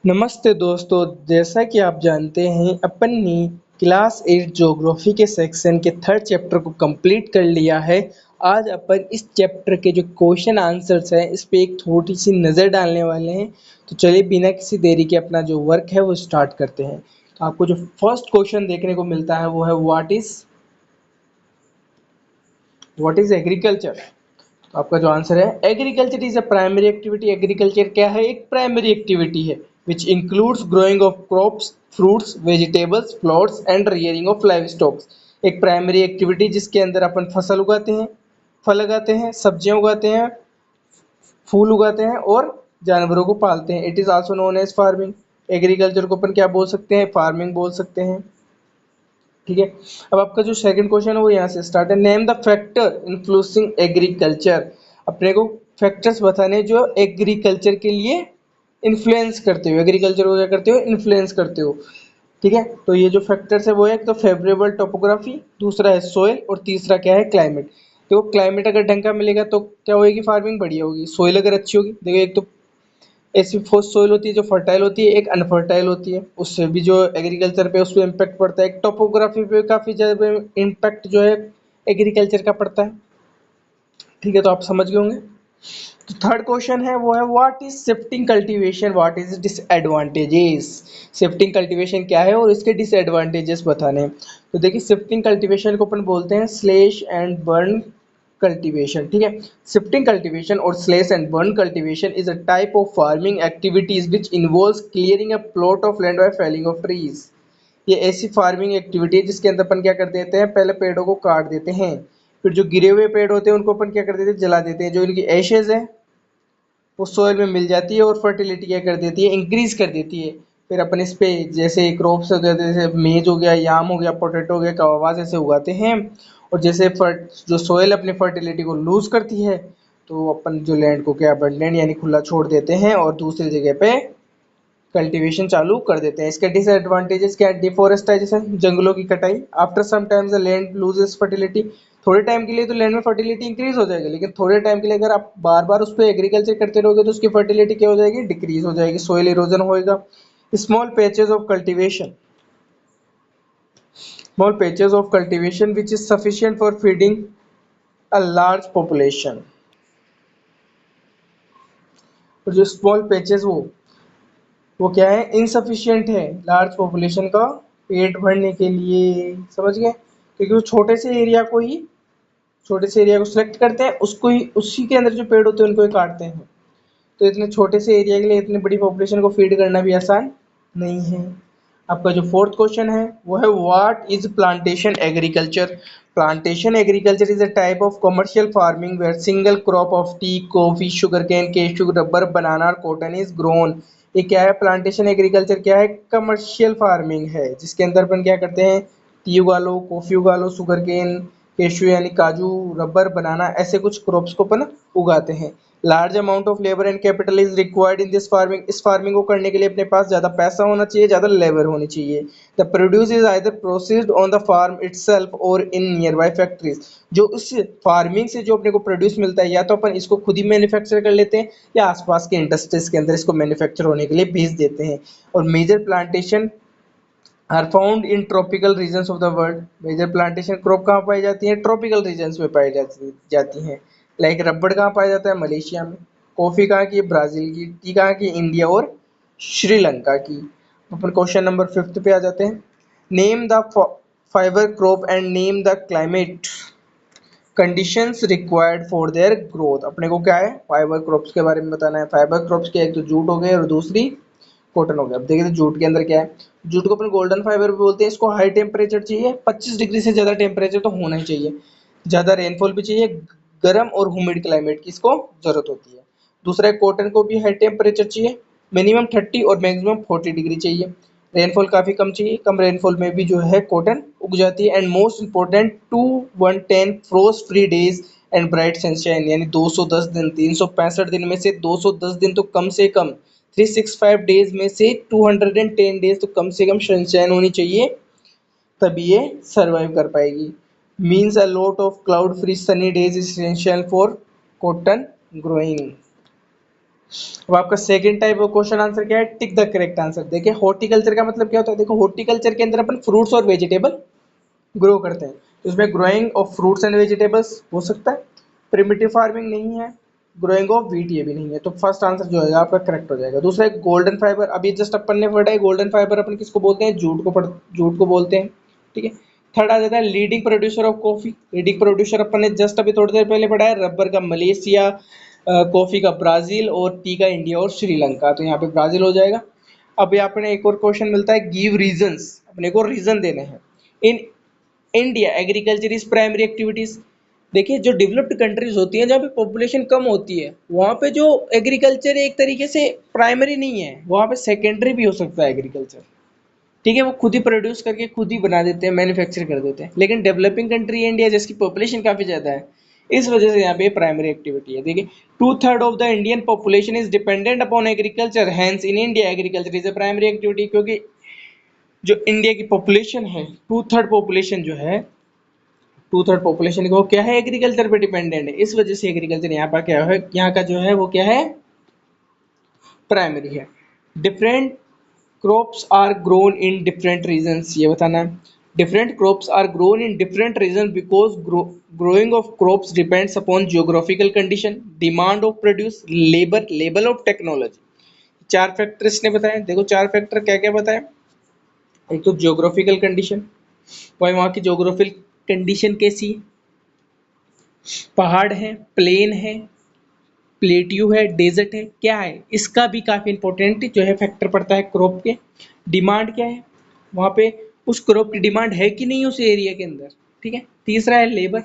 नमस्ते दोस्तों, जैसा कि आप जानते हैं अपन ने क्लास 8 ज्योग्राफी के सेक्शन के थर्ड चैप्टर को कंप्लीट कर लिया है। आज अपन इस चैप्टर के जो क्वेश्चन आंसर्स हैं इस पे एक थोड़ी सी नज़र डालने वाले हैं। तो चलिए बिना किसी देरी के अपना जो वर्क है वो स्टार्ट करते हैं। तो आपको जो फर्स्ट क्वेश्चन देखने को मिलता है वो है व्हाट इज एग्रीकल्चर। तो आपका जो आंसर है agriculture is a primary activity. Agriculture क्या है? एक प्राइमरी एक्टिविटी है which includes growing of crops, fruits, vegetables, flowers and rearing of live stocks. एक प्राइमरी एक्टिविटी जिसके अंदर अपन फसल उगाते हैं, फल उगाते हैं, सब्जियां उगाते हैं, फूल उगाते हैं और जानवरों को पालते हैं। It is also known as farming. Agriculture को अपन क्या बोल सकते हैं? फार्मिंग बोल सकते हैं। ठीक है। अब आपका जो सेकंड क्वेश्चन है वो यहाँ से स्टार्ट है। Name the factor influencing agriculture. अपने को फैक्टर्स बताने जो एग्रीकल्चर के लिए इन्फ्लुएंस करते हो, एग्रीकल्चर को क्या करते हो? इन्फ्लुएंस करते हो। ठीक है। तो ये जो फैक्टर्स है वो है एक तो फेवरेबल टोपोग्राफी, दूसरा है सोइल और तीसरा क्या है? क्लाइमेट। देखो क्लाइमेट अगर ढंग का मिलेगा तो क्या होगी? फार्मिंग बढ़िया होगी। सोइल अगर अच्छी होगी, देखो एक तो ऐसी फोर्स सोइल होती है जो फर्टाइल होती है, एक अनफर्टाइल होती है, उससे भी जो एग्रीकल्चर पे उस पर इम्पैक्ट पड़ता है। एक टोपोग्राफी पे काफ़ी ज़्यादा इम्पैक्ट जो है एग्रीकल्चर का पड़ता है। ठीक है, तो आप समझ गए होंगे। तो थर्ड क्वेश्चन है वो है what is shifting cultivation, what is disadvantages. Shifting cultivation क्या है और इसके डिसएडवांटेजेस बताने हैं। तो देखिए शिफ्टिंग कल्टीवेशन को अपन बोलते हैं स्लेश एंड बर्न कल्टीवेशन। ठीक है। शिफ्टिंग कल्टीवेशन और slash and burn cultivation is a type of farming activities which involves clearing a plot of land by felling of trees. ये ऐसी फार्मिंग एक्टिविटी है जिसके अंदर अपन क्या कर देते हैं? पहले पेड़ों को काट देते हैं, फिर जो गिरे हुए पेड़ होते हैं उनको अपन क्या कर देते हैं? जला देते हैं। जो इनकी एशेज है वो सोइल में मिल जाती है और फर्टिलिटी क्या कर देती है? इंक्रीज कर देती है। फिर अपन इस पे जैसे क्रॉप्स हो गए, जैसे मेज हो गया, याम हो गया, पोटैटो हो गया, कवावा जैसे उगाते हैं। और जैसे जो सोइल अपनी फर्टिलिटी को लूज करती है तो अपन जो लैंड को क्या अबंडेंट यानी खुला छोड़ देते हैं और दूसरी जगह पे कल्टीवेशन चालू कर देते हैं। इसके डिसएडवांटेजेस क्या है? डिफोरेस्टाइजेशन, जंगलों की कटाई। After some times the land loses fertility. थोड़े टाइम के लिए तो लैंड में फर्टिलिटी इंक्रीज हो जाएगी, लेकिन थोड़े टाइम के लिए अगर आप बार बार उस पर एग्रीकल्चर करते रहोगे तो उसकी फर्टिलिटी क्या हो जाएगी? डिक्रीज हो जाएगी, सोइल इरोजन होएगा। Small patches of cultivation, small patches of cultivation which is sufficient for feeding a large population। और जो स्मॉल पैचेस वो क्या है? इनसफिशियंट है लार्ज पॉपुलेशन का पेट भरने के लिए। समझ गए? क्योंकि वो छोटे से एरिया को सिलेक्ट करते हैं, उसको ही उसी के अंदर जो पेड़ होते हैं उनको ही काटते हैं। तो इतने छोटे से एरिया के लिए इतनी बड़ी पॉपुलेशन को फीड करना भी आसान नहीं है। आपका जो फोर्थ क्वेश्चन है वो है what is plantation agriculture. Plantation agriculture is a type of commercial farming where single crop of tea, coffee, sugarcane, cashew, rubber, banana और कॉटन इज ग्रोन। ये क्या है? प्लांटेशन एग्रीकल्चर क्या है? कमर्शियल फार्मिंग है जिसके अंदर अपन क्या करते हैं? टी उगा लो, कॉफी उगा लो, शुगर केन, केशू यानी काजू, रबर, बनाना, ऐसे कुछ क्रॉप्स को अपन उगाते हैं। Large amount of labour and capital is required in this farming. इस फार्मिंग को करने के लिए अपने पास ज़्यादा पैसा होना चाहिए, ज़्यादा लेबर होनी चाहिए। The produce is either processed on the farm itself और इन नियर बाई फैक्ट्रीज। जो उस फार्मिंग से जो अपने को प्रोड्यूस मिलता है या तो अपन इसको खुद ही मैन्युफैक्चर कर लेते हैं या आसपास के इंडस्ट्रीज के अंदर इसको मैन्युफैक्चर होने के लिए भेज देते हैं। और major plantation are found in tropical regions of the world. Major plantation crop कहाँ पाई जाती है? ट्रॉपिकल रीजन्स में पाई जाती हैं। लाइक रबड़ कहाँ पाया जाता है? मलेशिया में। कॉफी कहाँ की? ब्राजील की। टी कहाँ की? इंडिया और श्रीलंका की। अपन क्वेश्चन नंबर फिफ्थ पे आ जाते हैं। Name the fibre crop and name the climate conditions required for their growth. अपने को क्या है? फाइबर क्रॉप्स के बारे में बताना है। फाइबर क्रॉप्स के एक तो जूट हो गए और दूसरी कॉटन हो गया। अब देखिए तो जूट के अंदर क्या है? जूट को अपन गोल्डन फाइबर भी बोलते हैं। इसको हाई टेम्परेचर चाहिए, 25 डिग्री से ज़्यादा टेम्परेचर तो होना ही चाहिए। ज़्यादा रेनफॉल भी चाहिए, गर्म और ह्यूमिड क्लाइमेट की इसको ज़रूरत होती है। दूसरा है कॉटन को भी हाई टेम्परेचर चाहिए, मिनिमम 30 और मैक्सिमम 40 डिग्री चाहिए। रेनफॉल काफ़ी कम चाहिए, कम रेनफॉल में भी जो है कॉटन उग जाती है। And most important 210 frost free days and bright sunshine, यानी 210 दिन, 365 दिन में से 210 दिन तो कम से कम, 365 डेज में से 210 डेज तो कम से कम सनशाइन होनी चाहिए, तभी ये सर्वाइव कर पाएगी। Means a lot of cloud free Sunny days is essential for cotton growing. अब आपका second type of question answer क्या है, टिक द करेक्ट आंसर। देखिए हॉर्टिकल्चर का मतलब क्या होता है, देखो हॉर्टिकल्चर के अंदर अपन फ्रूट्स और वेजिटेबल ग्रो करते हैं, तो इसमें growing of fruits and vegetables हो सकता है, प्रिमिटिव फार्मिंग नहीं है, ग्रोइंग ऑफ व्हीट ये भी नहीं है, तो फर्स्ट आंसर जो है आपका करेक्ट हो जाएगा। दूसरा है गोल्डन फाइबर, अभी जस्ट अपन ने पढ़ा है गोल्डन फाइबर अपन किसको बोलते हैं, जूट को बोलते हैं, ठीक है। थर्ड आ जाता है leading producer of coffee, leading producer अपन ने जस्ट अभी थोड़ी देर पहले पढ़ा है, रबर का मलेशिया, कॉफी का ब्राजील और टी का इंडिया और श्रीलंका, तो यहाँ पे ब्राजील हो जाएगा। अब यहाँ पे एक और क्वेश्चन मिलता है गिव रीजंस, अपने को रीजन देने हैं। इन India agriculture is primary activities. देखिए जो डेवलप्ड कंट्रीज होती हैं जहाँ पे पॉपुलेशन कम होती है वहाँ पे जो एग्रीकल्चर एक तरीके से प्राइमरी नहीं है, वहाँ पे सेकेंडरी भी हो सकता है एग्रीकल्चर, ठीक है। वो खुद ही प्रोड्यूस करके खुद ही बना देते हैं, मैन्युफैक्चर कर देते हैं। लेकिन डेवलपिंग कंट्री इंडिया जिसकी पॉपुलेशन काफ़ी ज़्यादा है, इस वजह से यहाँ पे प्राइमरी एक्टिविटी है। देखिए 2/3 of the Indian population is dependent upon agriculture, hence in India agriculture is a primary activity. क्योंकि जो इंडिया की पॉपुलेशन है, 2/3 पॉपुलेशन जो है, 2/3 पॉपुलेशन को क्या है, एग्रीकल्चर पे डिपेंडेंट है, इस वजह से एग्रीकल्चर यहाँ पर क्या है, यहाँ का जो है वो क्या है, प्राइमरी है। Different crops are grown in different regions, ये बताना है। Different crops are grown in different region because growing of crops depends upon geographical condition, demand of produce, labour, level of technology. चार फैक्टर इसने बताए, देखो चार factor क्या क्या बताए। एक तो जियोग्राफिकल कंडीशन, भाई वहाँ की जियोग्राफिकल कंडीशन कैसी है, पहाड़ है, प्लेन है, प्लेट्यू है, डेजर्ट है, क्या है, इसका भी काफ़ी इंपॉर्टेंट जो है फैक्टर पड़ता है क्रॉप के। डिमांड क्या है, वहाँ पे उस क्रॉप की डिमांड है कि नहीं उस एरिया के अंदर, ठीक है। तीसरा है लेबर,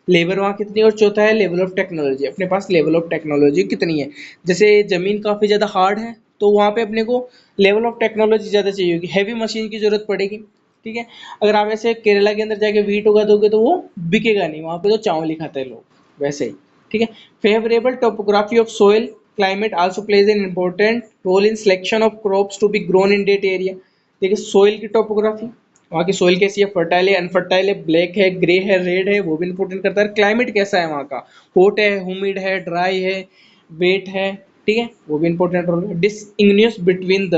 लेबर वहाँ कितनी, और चौथा है लेवल ऑफ टेक्नोलॉजी, अपने पास लेवल ऑफ टेक्नोलॉजी कितनी है। जैसे ज़मीन काफ़ी ज़्यादा हार्ड है तो वहाँ पे अपने को लेवल ऑफ टेक्नोलॉजी ज़्यादा चाहिए होगी, हैवी मशीन की ज़रूरत पड़ेगी, ठीक है। अगर आप ऐसे केरला के अंदर जाके वीट उगा दोगे तो वो बिकेगा नहीं, वहाँ पे तो चावल ही खाते हैं लोग, वैसे ही, ठीक है। Favourable topography of soil climate also plays an important role in selection of crops to be grown in that area. देखिए सोइल की टोपोग्राफी, वहाँ की सोइल कैसी है, फर्टाइल है, अनफर्टाइल है, ब्लैक है, ग्रे है, रेड है, वो भी इंपॉर्टेंट करता है। क्लाइमेट कैसा है वहाँ का, हॉट है, ह्यूमिड है, ड्राई है, वेट है, ठीक है, वो भी इंपॉर्टेंट रोल है। डिसइंग्नियस बिटवीन द,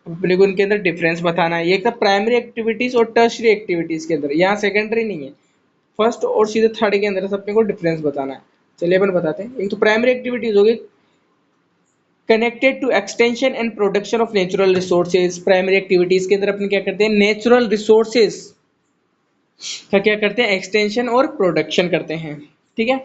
अपने को इनके अंदर डिफरेंस बताना है। ये एक तो प्राइमरी एक्टिविटीज और टर्शरी एक्टिविटीज के अंदर, यहाँ सेकेंडरी नहीं है, फर्स्ट और सीधे थर्ड के अंदर अपने को डिफरेंस बताना है। चलिए अपन बताते हैं। एक तो प्राइमरी एक्टिविटीज होगी connected to extension and production of natural resources. Primary activities के अंदर अपन क्या करते हैं, नेचुरल रिसोर्सेज का क्या करते हैं, एक्सटेंशन और प्रोडक्शन करते हैं, ठीक है।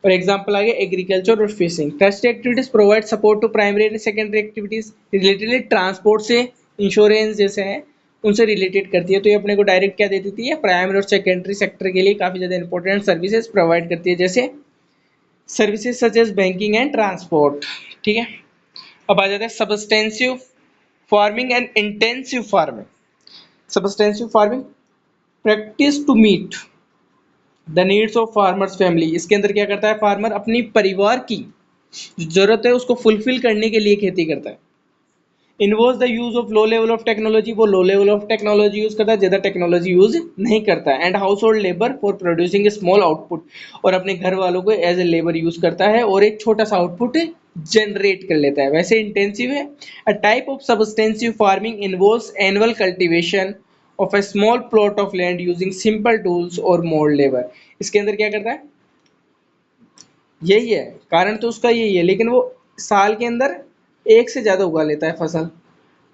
और एग्जांपल आ गया एग्रीकल्चर और fishing. Tertiary activities provide support to primary and secondary activities, related transport से, इंश्योरेंस जैसे है उनसे रिलेटेड करती है। तो ये अपने को डायरेक्ट क्या दे देती है, प्राइमरी और सेकेंडरी सेक्टर के लिए काफ़ी ज़्यादा इंपॉर्टेंट सर्विसेज प्रोवाइड करती है, जैसे services such as banking and transport, ठीक है। अब आ जाता है subsistence farming and intensive farming. Subsistence farming practice to meet the needs of farmers family. इसके अंदर क्या करता है, फार्मर अपनी परिवार की जो जरूरत है उसको फुलफिल करने के लिए खेती करता है। Involve the use of low level of technology, वो low level of technology use करता है, ज़्यादा टेक्नोलॉजी यूज नहीं करता है। And household labour for producing a small output, और अपने घर वालों को एज ए लेबर यूज करता है और एक छोटा सा आउटपुट जनरेट कर लेता है। वैसे इंटेंसिव है, a type of subsistence farming involves annual cultivation of a small plot of land using simple tools और मोल्ड लेबर। इसके अंदर क्या करता है, यही है कारण तो उसका यही है, लेकिन वो साल के अंदर एक से ज़्यादा उगा लेता है फसल,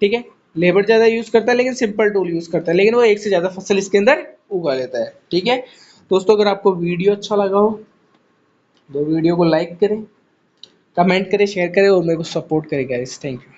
ठीक है। लेबर ज़्यादा यूज़ करता है लेकिन सिंपल टूल यूज़ करता है, लेकिन वो एक से ज़्यादा फसल इसके अंदर उगा लेता है, ठीक है। दोस्तों अगर आपको वीडियो अच्छा लगा हो तो वीडियो को लाइक करें, कमेंट करें, शेयर करें और मेरे को सपोर्ट करें गाइस। Thank you.